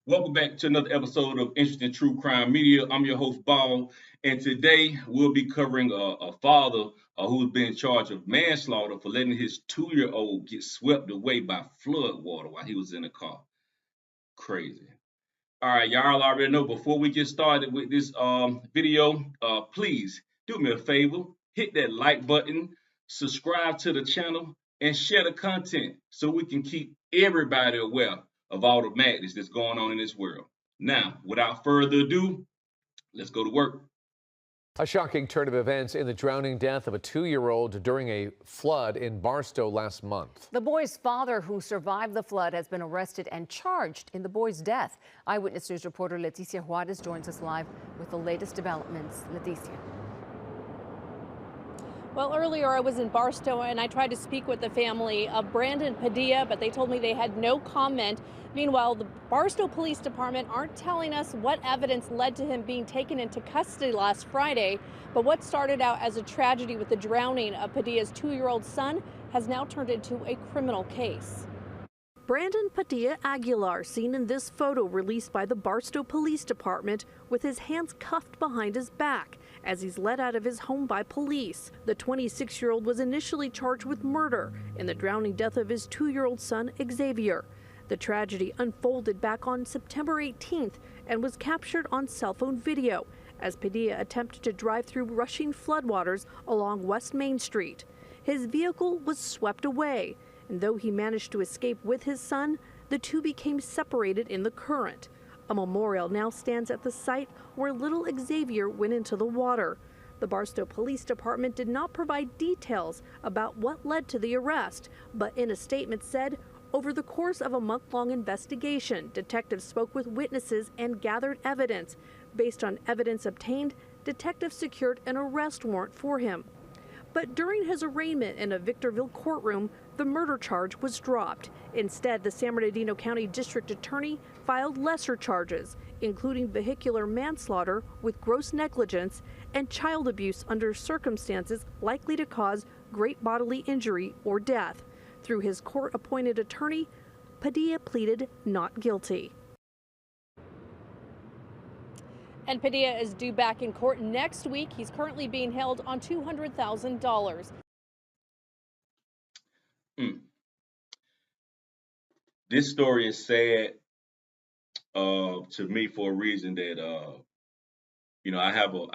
Welcome back to another episode of Interesting True Crime Media. I'm your host, Ball, and today we'll be covering a father who's been charged of manslaughter for letting his 2-year-old get swept away by flood water while he was in a car. Crazy. All right, y'all already know. Before we get started with this video, please do me a favor, hit that like button, subscribe to the channel, and share the content so we can keep everybody aware of all the madness that's going on in this world. Now, without further ado, let's go to work. A shocking turn of events in the drowning death of a 2-year-old during a flood in Barstow last month. The boy's father, who survived the flood, has been arrested and charged in the boy's death. Eyewitness News reporter Leticia Juarez joins us live with the latest developments. Leticia. Well, earlier I was in Barstow and I tried to speak with the family of Brandon Padilla, but they told me they had no comment. Meanwhile, the Barstow Police Department aren't telling us what evidence led to him being taken into custody last Friday. But what started out as a tragedy with the drowning of Padilla's 2-year-old son has now turned into a criminal case. Brandon Padilla Aguilar, seen in this photo released by the Barstow Police Department with his hands cuffed behind his back as he's led out of his home by police. The 26-year-old was initially charged with murder in the drowning death of his 2-year-old son, Xavier. The tragedy unfolded back on September 18th and was captured on cell phone video as Padilla attempted to drive through rushing floodwaters along West Main Street. His vehicle was swept away, and though he managed to escape with his son, the two became separated in the current. A memorial now stands at the site where little Xavier went into the water. The Barstow Police Department did not provide details about what led to the arrest, but in a statement said, over the course of a month-long investigation, detectives spoke with witnesses and gathered evidence. Based on evidence obtained, detectives secured an arrest warrant for him. But during his arraignment in a Victorville courtroom, the murder charge was dropped. Instead, the San Bernardino County District Attorney filed lesser charges, including vehicular manslaughter with gross negligence and child abuse under circumstances likely to cause great bodily injury or death. Through his court-appointed attorney, Padilla pleaded not guilty. And Padilla is due back in court next week. He's currently being held on $200,000. This story is sad to me for a reason that I have a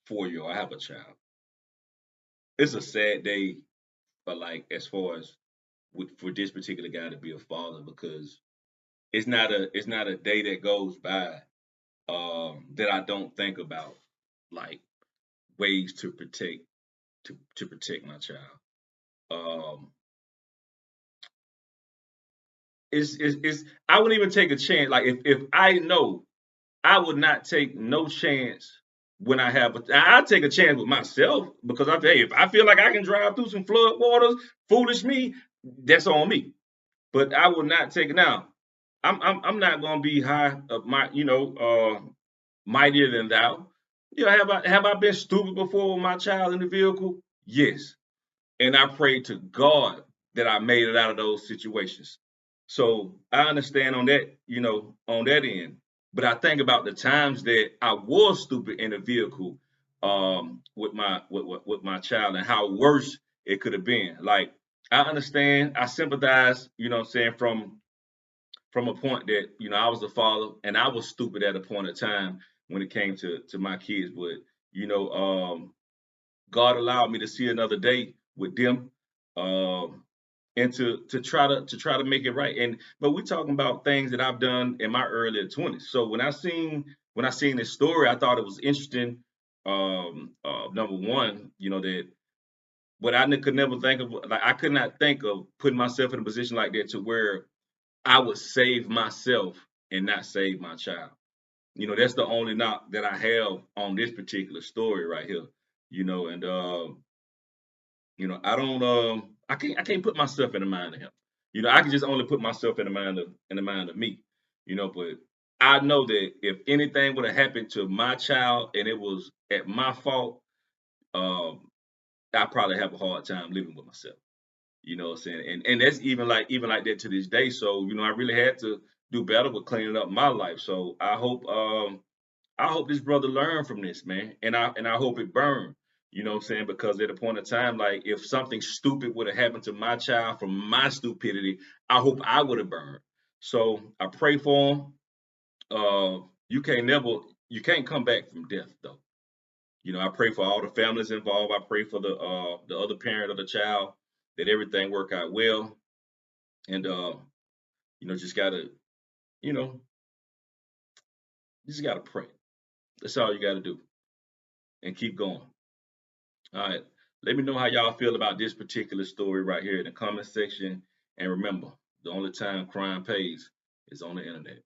4-year-old. I have a child. It's a sad day, but like as far as for this particular guy to be a father, because it's not a day that goes by that I don't think about like ways to protect my child. It's I wouldn't even take a chance. Like if I know, I would not take no chance when I take a chance with myself because if I feel like I can drive through some flood waters, foolish me, that's on me. But I will not take it now. I'm not gonna be high of my mightier than thou. Have I been stupid before with my child in the vehicle? Yes. And I pray to God that I made it out of those situations. So I understand on that, on that end. But I think about the times that I was stupid in a vehicle with my child and how worse it could have been. Like I understand, I sympathize, from a point that, I was a father and I was stupid at a point of time when it came to my kids. But, God allowed me to see another day with them. And to try to make it right. But we're talking about things that I've done in my early 20s. So when I seen this story, I thought it was interesting. Number one, that what I could never think of, like I could not think of putting myself in a position like that to where I would save myself and not save my child. That's the only knock that I have on this particular story right here. And I don't I can't put myself in the mind of him. I can just only put myself in the mind of me. But I know that if anything would have happened to my child and it was at my fault, I probably have a hard time living with myself. You know what I'm saying? And that's even like that to this day. So, I really had to do better with cleaning up my life. So I hope this brother learned from this, man. And I hope it burned. You know what I'm saying? Because at a point in time, like if something stupid would have happened to my child from my stupidity, I hope I would have burned. So I pray for him. You can't come back from death though. I pray for all the families involved. I pray for the other parent of the child that everything work out well. And just gotta, you know, just gotta pray. That's all you gotta do. And keep going. All right. Let me know how y'all feel about this particular story right here in the comment section. And remember, the only time crime pays is on the internet.